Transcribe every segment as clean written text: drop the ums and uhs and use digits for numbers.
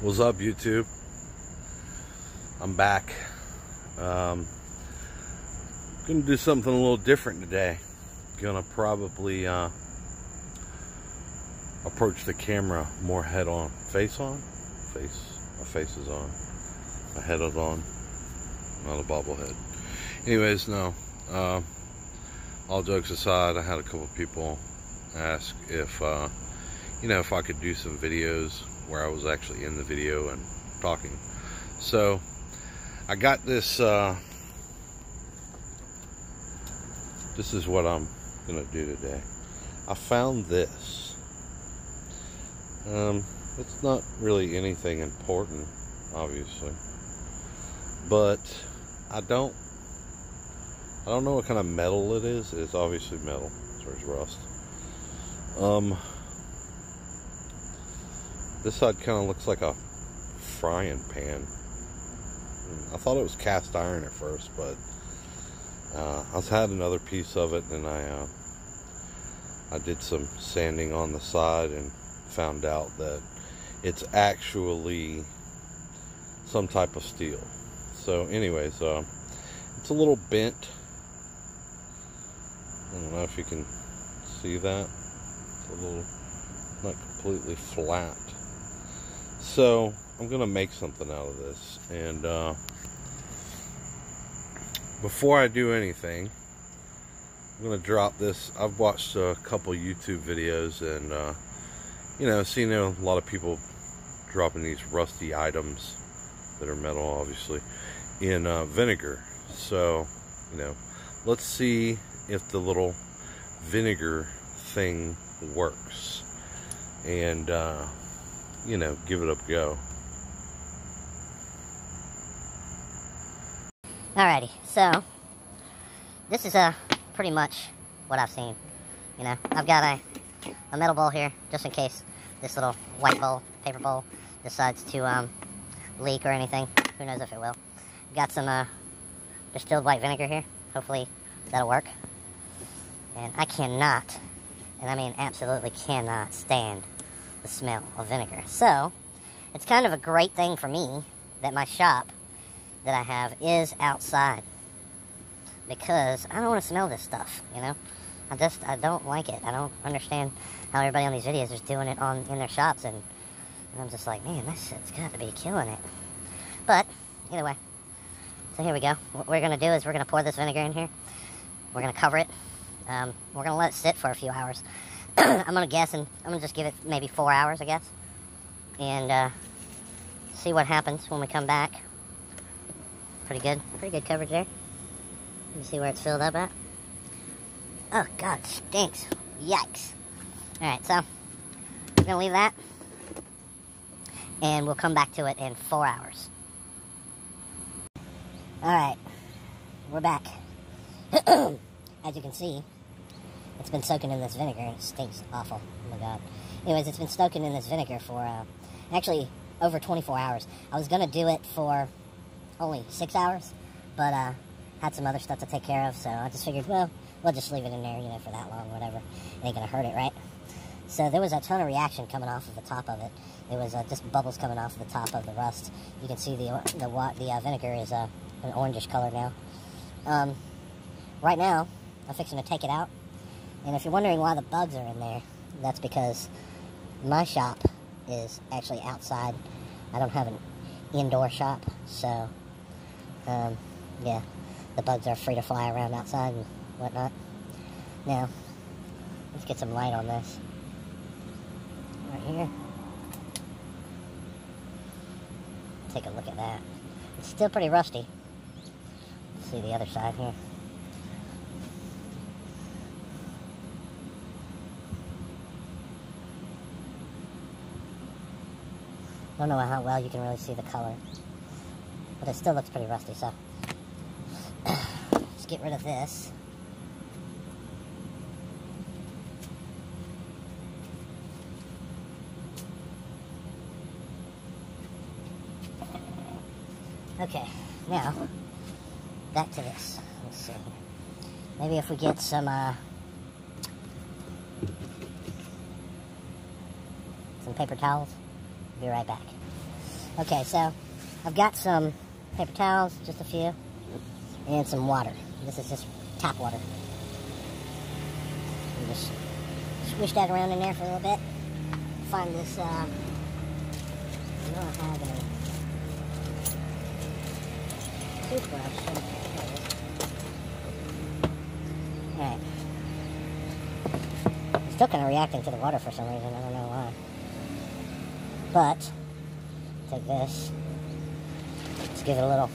What's up, YouTube? I'm back. Gonna do something a little different today. Gonna probably approach the camera more head on. Face on? My face is on. My head is on. Not a bobblehead. Anyways, no. All jokes aside, I had a couple people ask if if I could do some videos where I was actually in the video and talking. So I got this. This is what I'm gonna do today. I found this. It's not really anything important, obviously, but I don't know what kind of metal it is. It's obviously metal, so there's rust. This side kind of looks like a frying pan. I thought it was cast iron at first, but I had another piece of it, and I did some sanding on the side and found out that it's actually some type of steel. So anyways, it's a little bent. I don't know if you can see that. It's a little, not completely flat. So I'm gonna make something out of this, and before I do anything, I'm gonna drop this. I've watched a couple YouTube videos, and seen a lot of people dropping these rusty items that are metal, obviously, in vinegar. So let's see if the little vinegar thing works, and give it a go. Alrighty, so this is pretty much what I've seen. I've got a metal bowl here, just in case this little white bowl, paper bowl, decides to leak or anything. Who knows if it will. Got some distilled white vinegar here. Hopefully that'll work. And I cannot, and I mean absolutely cannot, stand the smell of vinegar. So it's kind of a great thing for me that my shop that I have is outside, because I don't want to smell this stuff. I don't like it. I don't understand how everybody on these videos is doing it in their shops, and I'm just like, man, this shit's got to be killing it. But either way, so here we go. What we're gonna do is we're gonna pour this vinegar in here. We're gonna cover it. We're gonna let it sit for a few hours. I'm gonna guess, and I'm gonna just give it maybe 4 hours, I guess, and see what happens when we come back. Pretty good coverage there. You see where it's filled up at? Oh God, it stinks. Yikes. Alright, so we're gonna leave that, and we'll come back to it in 4 hours. Alright, we're back. As you can see, it's been soaking in this vinegar. It stinks awful. Oh my God. Anyways, it's been soaking in this vinegar for actually over 24 hours. I was gonna do it for only 6 hours, but had some other stuff to take care of, so I just figured, well, we'll just leave it in there, for that long, whatever. It ain't gonna hurt it, right? So there was a ton of reaction coming off of the top of it. There was just bubbles coming off of the top of the rust. You can see the vinegar is an orangish color now. Right now, I'm fixing to take it out. And if you're wondering why the bugs are in there, that's because my shop is actually outside. I don't have an indoor shop, so yeah, the bugs are free to fly around outside and whatnot. Now, let's get some light on this. Right here. Take a look at that. It's still pretty rusty. Let's see the other side here. I don't know how well you can really see the color, but it still looks pretty rusty, so let's get rid of this. Okay, now, back to this. Let's see. Maybe if we get some paper towels. Be right back. Okay, so I've got some paper towels, just a few, and some water. This is just tap water. And just swish that around in there for a little bit. Find this, I don't have a toothbrush. Alright. I'm still kind of reacting to the water for some reason, I don't know why. But, take this, let's give it a little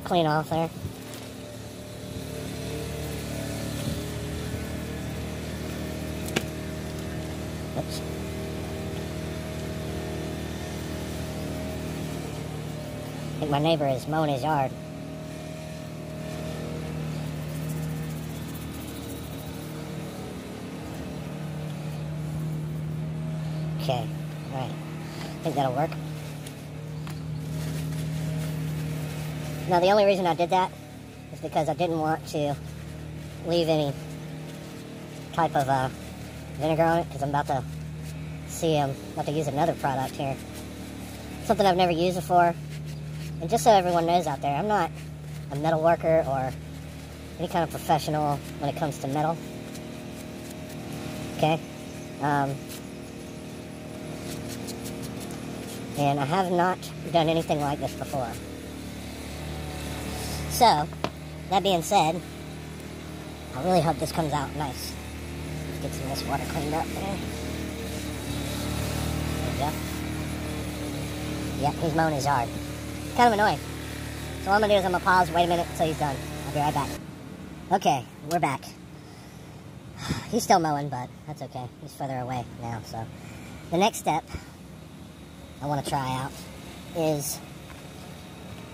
clean off there. Oops. I think my neighbor is mowing his yard. Okay, alright. I think that'll work. Now, the only reason I did that is because I didn't want to leave any type of vinegar on it, because I'm about to use another product here. Something I've never used before. And just so everyone knows out there, I'm not a metal worker or any kind of professional when it comes to metal. Okay? And I have not done anything like this before. So, that being said, I really hope this comes out nice. Let's get some of this water cleaned up there. There we go. Yep, he's mowing his yard. Kind of annoying. So what I'm going to do is I'm going to pause, wait a minute until he's done. I'll be right back. Okay, we're back. He's still mowing, but that's okay. He's further away now, so. The next step I want to try out is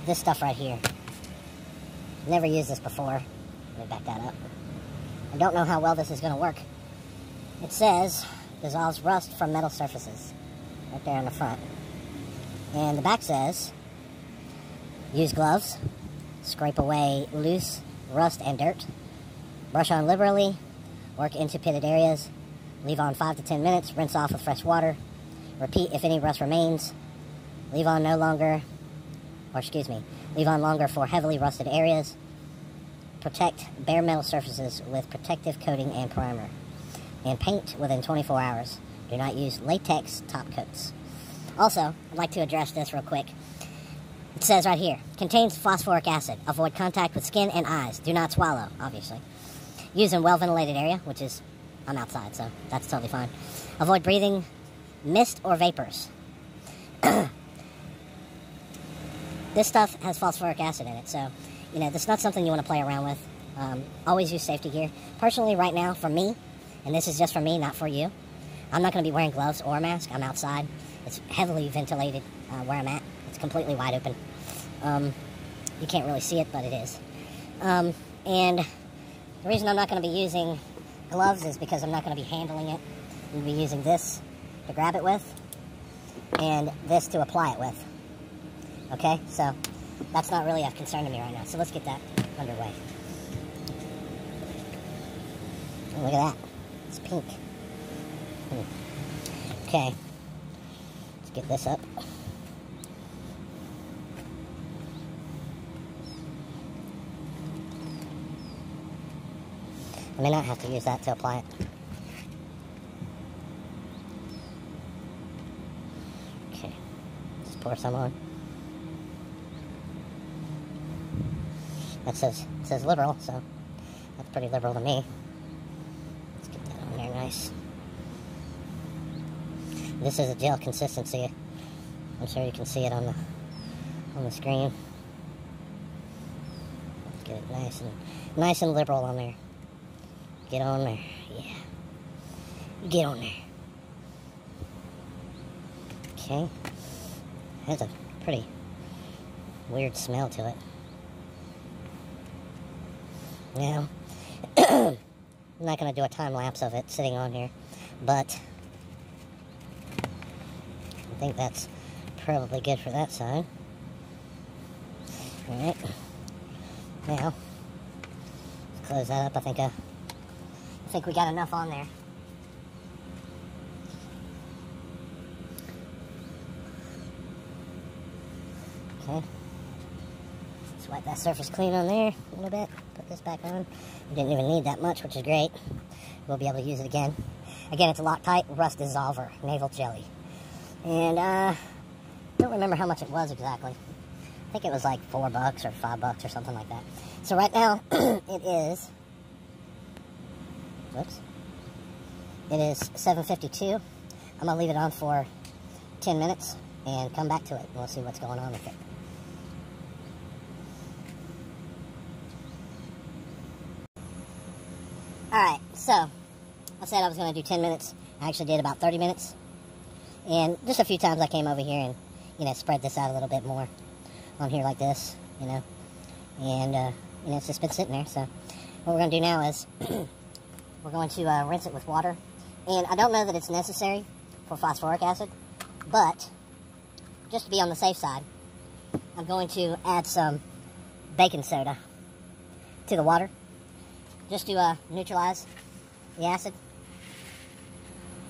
this stuff right here. Never used this before. Let me back that up. I don't know how well this is going to work. It says, dissolves rust from metal surfaces. Right there on the front. And the back says, use gloves, scrape away loose rust and dirt, brush on liberally, work into pitted areas, leave on 5 to 10 minutes, rinse off with fresh water, repeat if any rust remains, leave on longer for heavily rusted areas, protect bare metal surfaces with protective coating and primer, and paint within 24 hours. Do not use latex top coats. Also, I'd like to address this real quick. It says right here, contains phosphoric acid. Avoid contact with skin and eyes. Do not swallow, obviously. Use in well-ventilated area, which is, I'm outside, so that's totally fine. Avoid breathing mist or vapors. This stuff has phosphoric acid in it, so, you know, this is not something you want to play around with. Always use safety gear. Personally, right now, for me, and this is just for me, not for you, I'm not going to be wearing gloves or a mask. I'm outside. It's heavily ventilated where I'm at. It's completely wide open. You can't really see it, but it is. And the reason I'm not going to be using gloves is because I'm not going to be handling it. I'm going to be using this to grab it with, and this to apply it with. Okay, so that's not really a concern to me right now. So let's get that underway. Oh, look at that. It's pink. Okay. Let's get this up. I may not have to use that to apply it. Okay. Just pour some on. It says liberal, so that's pretty liberal to me. Let's get that on there nice. This is a gel consistency. I'm sure you can see it on the screen. Let's get it nice and liberal on there. Get on there, yeah. Get on there. Okay. Has a pretty weird smell to it. Now, I'm not going to do a time lapse of it sitting on here, but I think that's probably good for that side. Alright. Now, let's close that up. I think we got enough on there. Okay. Swipe that surface clean on there a little bit. Put this back on. We didn't even need that much, which is great. We'll be able to use it again. Again, it's a Loctite Rust Dissolver Naval Jelly. And don't remember how much it was exactly. I think it was like $4 or $5 or something like that. So right now, it is, whoops, it is 7:52. I'm gonna leave it on for 10 minutes and come back to it. We'll see what's going on with it. Alright, so, I said I was going to do 10 minutes. I actually did about 30 minutes. And just a few times I came over here and, you know, spread this out a little bit more on here like this, you know. And, you know, it's just been sitting there. So, what we're going to do now is we're going to rinse it with water. And I don't know that it's necessary for phosphoric acid, but just to be on the safe side, I'm going to add some baking soda to the water, just to neutralize the acid,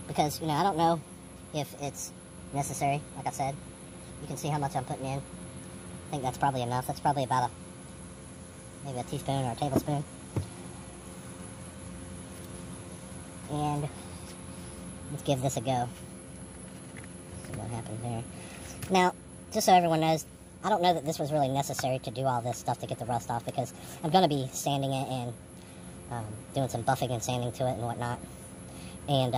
because, you know, I don't know if it's necessary. Like I said, you can see how much I'm putting in. I think that's probably enough. That's probably about maybe a teaspoon or a tablespoon. And let's give this a go. See what happens there. Now, just so everyone knows, I don't know that this was really necessary to do all this stuff to get the rust off, because I'm going to be sanding it and doing some buffing and sanding to it and whatnot. And,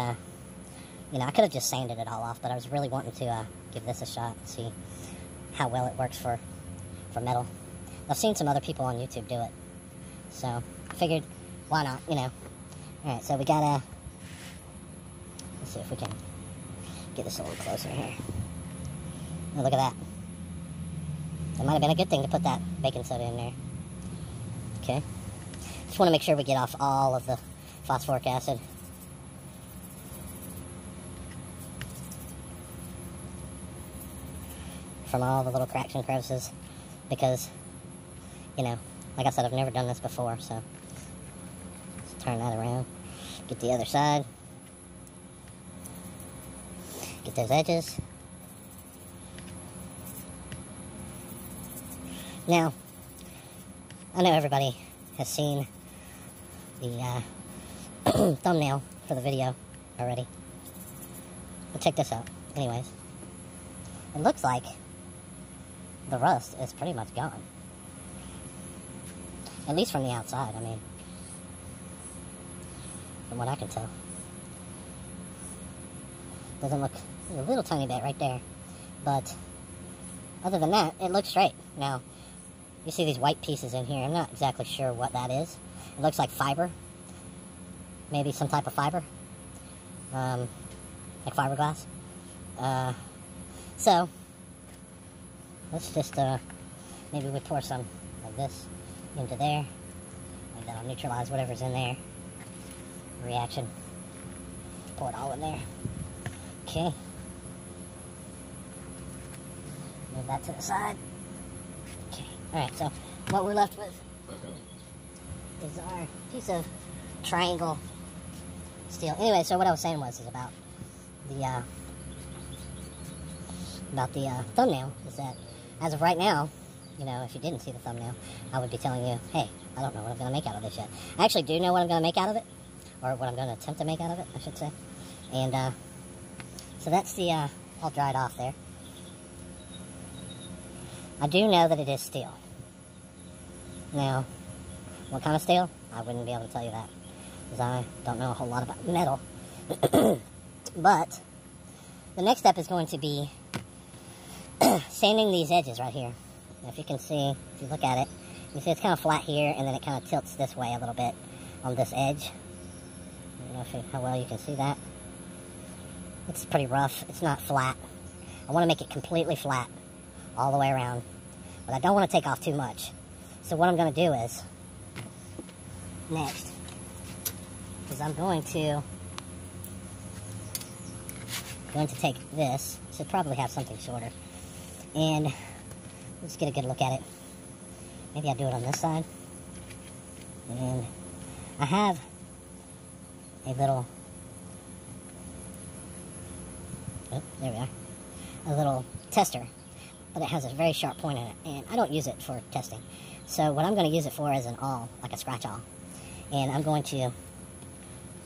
you know, I could have just sanded it all off, but I was really wanting to give this a shot and see how well it works for metal. I've seen some other people on YouTube do it, so I figured, why not, you know. Alright, so we gotta, let's see if we can get this a little closer here. Oh, look at that. That might have been a good thing to put that baking soda in there. Okay. Just want to make sure we get off all of the phosphoric acid. From all the little cracks and crevices. Because, you know, like I said, I've never done this before, so let's turn that around. Get the other side. Get those edges. Now, I know everybody has seen the thumbnail for the video already. But check this out. Anyways, it looks like the rust is pretty much gone. At least from the outside, I mean. From what I can tell. Doesn't look a little tiny bit right there. But other than that, it looks straight. Now, you see these white pieces in here. I'm not exactly sure what that is. It looks like fiber. Maybe some type of fiber. Like fiberglass. So, let's just, maybe we pour some of this into there. And that'll neutralize whatever's in there. Reaction. Pour it all in there. Okay. Move that to the side. Okay. Alright, so what we're left with is our piece of triangle steel. Anyway, so what I was saying was about the thumbnail is that as of right now, you know, if you didn't see the thumbnail, I would be telling you, hey, I don't know what I'm going to make out of this yet. I actually do know what I'm going to make out of it, or what I'm going to attempt to make out of it, I should say. And so that's the all dried off there. I do know that it is steel. Now, what kind of steel? I wouldn't be able to tell you that, because I don't know a whole lot about metal. But the next step is going to be sanding these edges right here. Now, if you can see, if you look at it, you see it's kind of flat here, and then it kind of tilts this way a little bit on this edge. I don't know how well you can see that. It's pretty rough. It's not flat. I want to make it completely flat all the way around, but I don't want to take off too much. So what I'm going to do is, next, is I'm going to take this. Should probably have something shorter, and let's get a good look at it. Maybe I'll do it on this side. And I have a little, oh, there we are, a little tester. but it has a very sharp point in it, and I don't use it for testing. So what I'm going to use it for is an awl, like a scratch awl. And I'm going to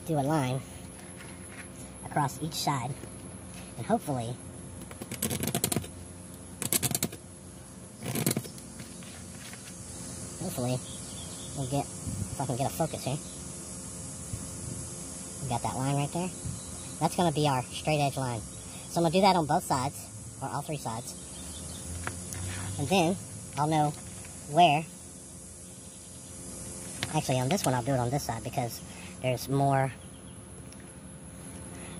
do a line across each side, and hopefully we'll get, if I can get a focus here. We got that line right there. That's going to be our straight edge line. So I'm going to do that on both sides, or all three sides. And then I'll know where. Actually, on this one, I'll do it on this side because there's more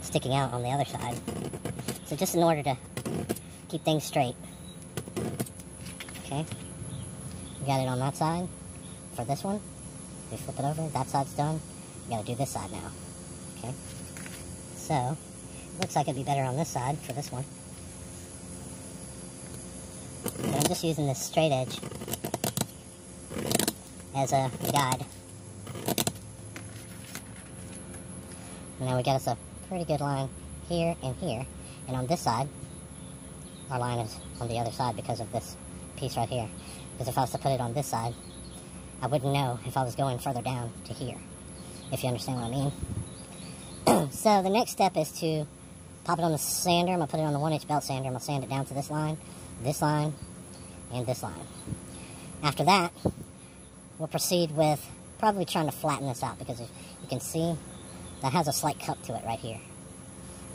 sticking out on the other side. So just in order to keep things straight. Okay. We got it on that side for this one. We flip it over. That side's done. We got to do this side now. Okay. So, looks like it'd be better on this side for this one. But I'm just using this straight edge as a guide. And now we got us a pretty good line here and here. And on this side, our line is on the other side because of this piece right here. Because if I was to put it on this side, I wouldn't know if I was going further down to here. If you understand what I mean. So the next step is to pop it on the sander. I'm going to put it on the 1-inch belt sander. I'm going to sand it down to this line, and this line. After that, we'll proceed with probably trying to flatten this out, because if you can see that has a slight cup to it right here.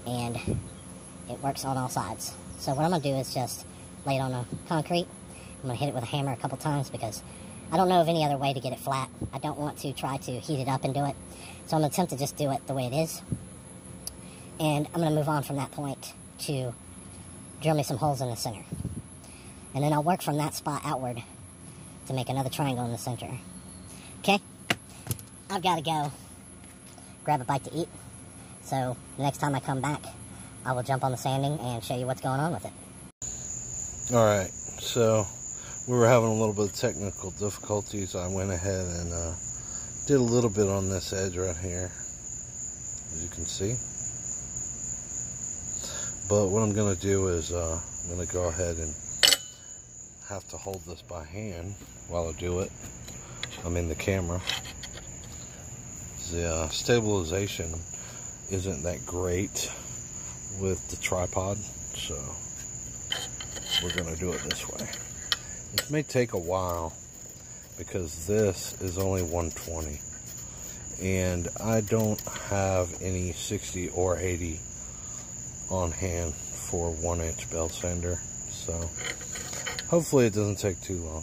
And it works on all sides. So what I'm going to do is just lay it on the concrete. I'm going to hit it with a hammer a couple times because I don't know of any other way to get it flat. I don't want to try to heat it up and do it. So I'm going to attempt to just do it the way it is. And I'm going to move on from that point to drill me some holes in the center. And then I'll work from that spot outward to make another triangle in the center. Okay? I've got to go grab a bite to eat. So the next time I come back, I will jump on the sanding and show you what's going on with it. Alright, so we were having a little bit of technical difficulties. I went ahead and did a little bit on this edge right here, as you can see. But what I'm going to do is I'm going to go ahead and have to hold this by hand while I do it. I'm in the camera. The stabilization isn't that great with the tripod, so we're going to do it this way. It may take a while because this is only 120 and I don't have any 60 or 80 on hand for 1-inch belt sander, so hopefully it doesn't take too long.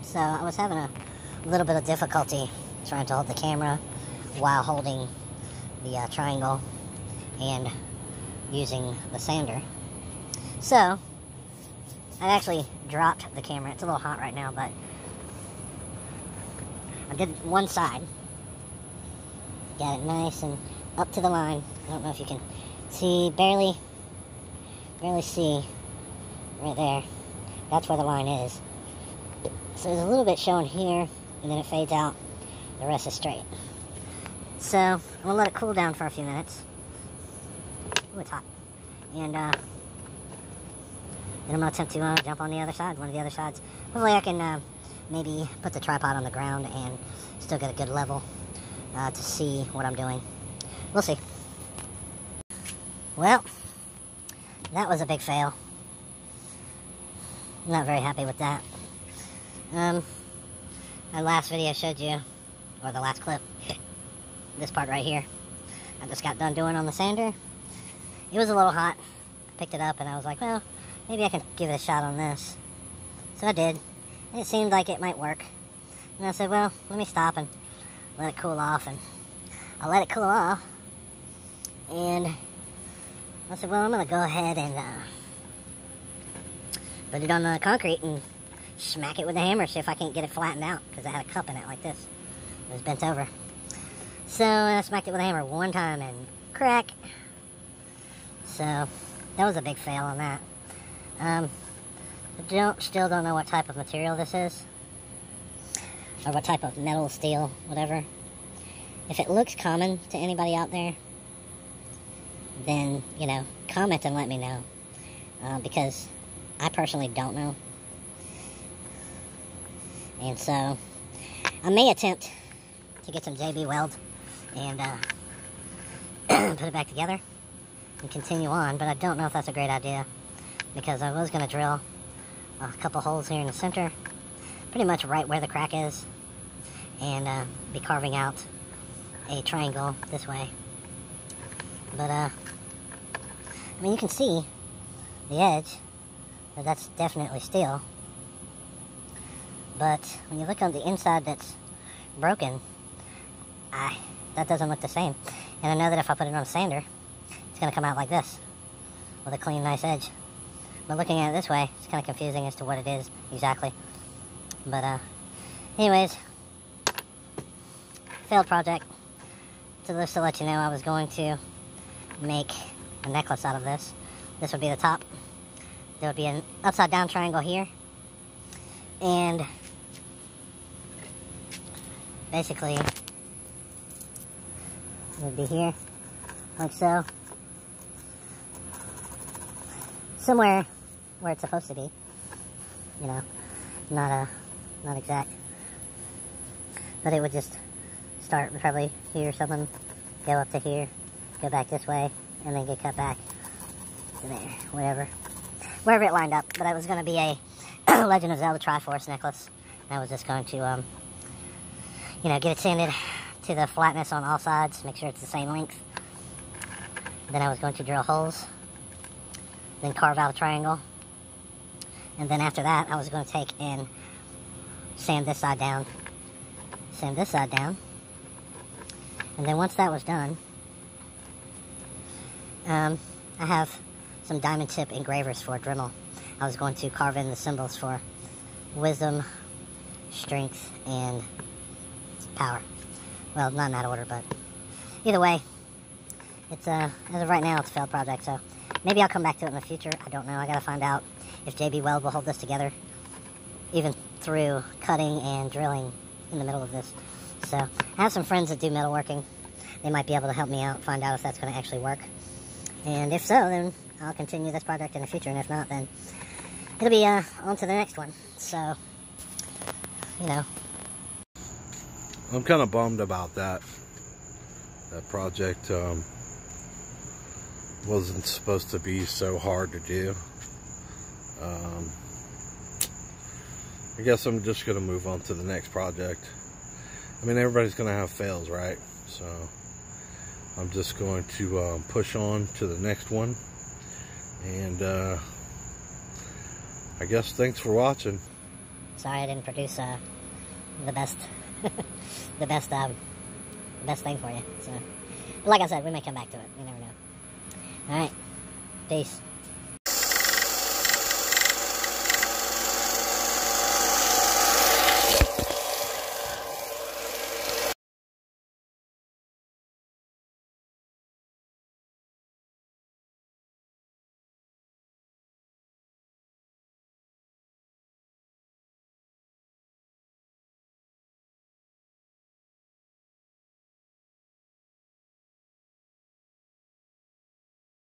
So I was having a little bit of difficulty trying to hold the camera while holding the triangle and using the sander. So I actually dropped the camera. It's a little hot right now, but I did one side. Got it nice and up to the line. I don't know if you can see, barely see right there. That's where the line is. So there's a little bit showing here, and then it fades out. The rest is straight. So I'm going to let it cool down for a few minutes. Ooh, it's hot. And then I'm going to attempt to jump on the other side, one of the other sides. Hopefully I can maybe put the tripod on the ground and still get a good level to see what I'm doing. We'll see. Well, that was a big fail. I'm not very happy with that. My last video showed you, or the last clip, this part right here. I just got done doing on the sander. It was a little hot. I picked it up and I was like, well, maybe I can give it a shot on this. So I did. And it seemed like it might work. And I said, well, let me stop and let it cool off. And I let it cool off. And I said, well, I'm going to go ahead and put it on the concrete and smack it with a hammer, see if I can't get it flattened out, because I had a cup in it like this. It was bent over. So I smacked it with a hammer one time and crack. So that was a big fail on that. I still don't know what type of material this is, or what type of metal, steel, whatever. If it looks common to anybody out there, then, you know, comment and let me know, because I personally don't know. And so I may attempt to get some JB weld and put it back together and continue on, but I don't know if that's a great idea, because I was going to drill a couple holes here in the center, pretty much right where the crack is, and be carving out a triangle this way. But I mean, you can see the edge, that's definitely steel, but when you look on the inside that's broken, that doesn't look the same. And I know that if I put it on a sander, it's going to come out like this, with a clean, nice edge. But looking at it this way, it's kind of confusing as to what it is exactly. But anyways, failed project. So just to let you know, I was going to make a necklace out of this. This would be the top. There would be an upside down triangle here, and basically it would be here, like so, somewhere where it's supposed to be, you know, not exact, but it would just start probably here or something, go up to here, go back this way, and then get cut back to there, wherever it lined up. But it was going to be a Legend of Zelda Triforce necklace. I was just going to, you know, get it sanded to the flatness on all sides, make sure it's the same length. Then I was going to drill holes, then carve out a triangle, and then after that I was going to take and sand this side down, and then once that was done, I have some diamond tip engravers for a Dremel. I was going to carve in the symbols for wisdom, strength, and power. Well, not in that order, but either way, it's as of right now, it's a failed project. So maybe I'll come back to it in the future. I don't know. I gotta find out if JB Weld will hold this together, even through cutting and drilling in the middle of this. So I have some friends that do metalworking. They might be able to help me out, find out if that's going to actually work. And if so, then I'll continue this project in the future. And if not, then it'll be on to the next one. So, you know. I'm kind of bummed about that. That project wasn't supposed to be so hard to do. I guess I'm just going to move on to the next project. I mean, everybody's going to have fails, right? So I'm just going to push on to the next one. And I guess thanks for watching. Sorry I didn't produce the best the best thing for you. So, but like I said, we may come back to it. You never know. All right, peace.